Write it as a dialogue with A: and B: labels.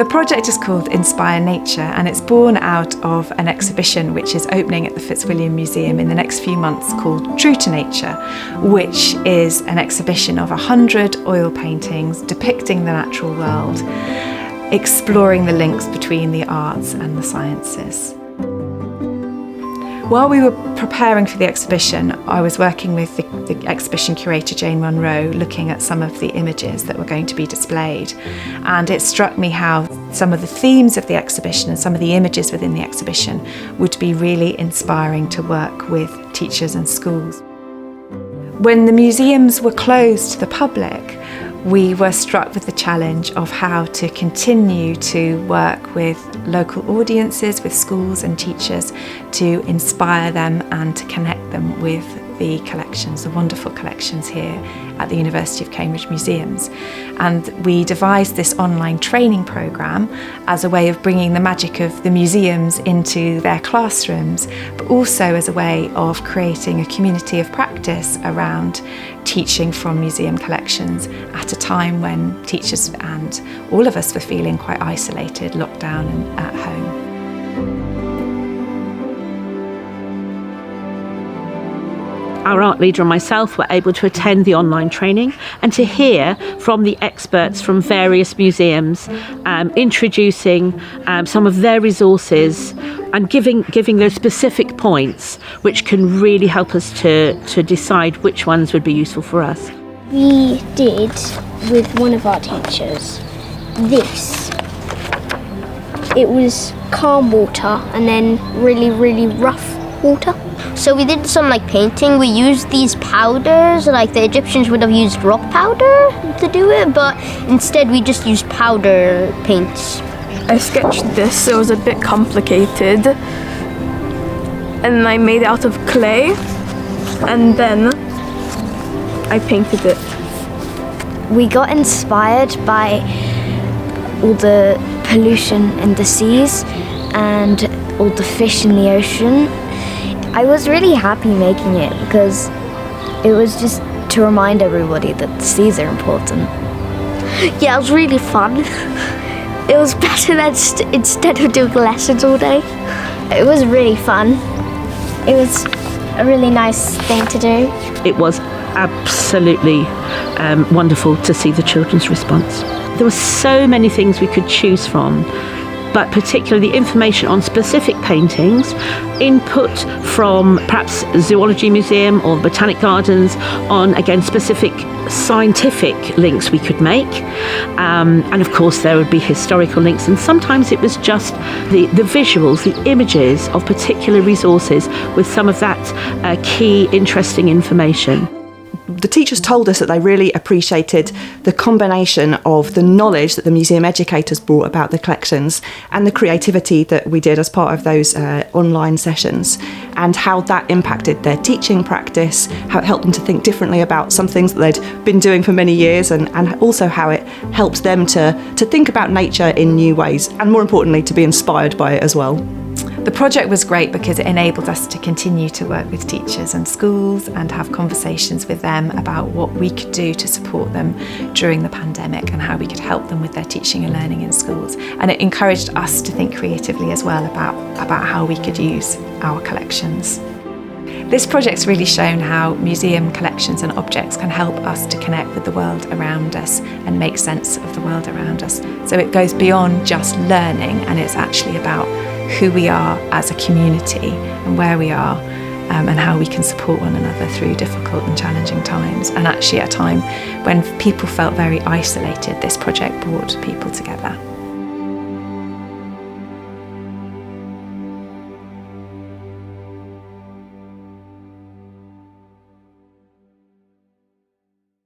A: The project is called Inspire Nature, and it's born out of an exhibition which is opening at the Fitzwilliam Museum in the next few months called True to Nature, which is an exhibition of 100 oil paintings depicting the natural world, exploring the links between the arts and the sciences. While we were preparing for the exhibition, I was working with the exhibition curator Jane Munro, looking at some of the images that were going to be displayed. And it struck me how some of the themes of the exhibition and some of the images within the exhibition would be really inspiring to work with teachers and schools. When the museums were closed to the public, we were struck with the challenge of how to continue to work with local audiences, with schools and teachers, to inspire them and to connect them with the collections, the wonderful collections here at the University of Cambridge Museums. And we devised this online training programme as a way of bringing the magic of the museums into their classrooms, but also as a way of creating a community of practice around teaching from museum collections at a time when teachers and all of us were feeling quite isolated, locked down and at home.
B: Our art leader and myself were able to attend the online training and to hear from the experts from various museums, introducing some of their resources and giving those specific points which can really help us to decide which ones would be useful for us.
C: We did, with one of our teachers, this. It was calm water and then really, really rough water.
D: So we did some painting. We used these powders, like the Egyptians would have used rock powder to do it, but instead we just used powder paints.
E: I sketched this, it was a bit complicated, and I made it out of clay, and then I painted it.
C: We got inspired by all the pollution in the seas and all the fish in the ocean. I was really happy making it because it was just to remind everybody that the seas are important.
D: Yeah, it was really fun. It was better than instead of doing lessons all day.
C: It was really fun. It was a really nice thing to do.
B: It was absolutely wonderful to see the children's response. There were so many things we could choose from, but particularly the information on specific paintings, input from perhaps the Zoology Museum or the Botanic Gardens on, again, specific scientific links we could make. And of course there would be historical links, and sometimes it was just the visuals, the images of particular resources with some of that key interesting information.
F: The teachers told us that they really appreciated the combination of the knowledge that the museum educators brought about the collections and the creativity that we did as part of those online sessions, and how that impacted their teaching practice, how it helped them to think differently about some things that they'd been doing for many years, and also how it helped them to think about nature in new ways, and more importantly to be inspired by it as well.
A: The project was great because it enabled us to continue to work with teachers and schools and have conversations with them about what we could do to support them during the pandemic and how we could help them with their teaching and learning in schools. And it encouraged us to think creatively as well about how we could use our collections. This project's really shown how museum collections and objects can help us to connect with the world around us and make sense of the world around us. So it goes beyond just learning, and it's actually about who we are as a community and where we are, and how we can support one another through difficult and challenging times. And actually at a time when people felt very isolated, this project brought people together.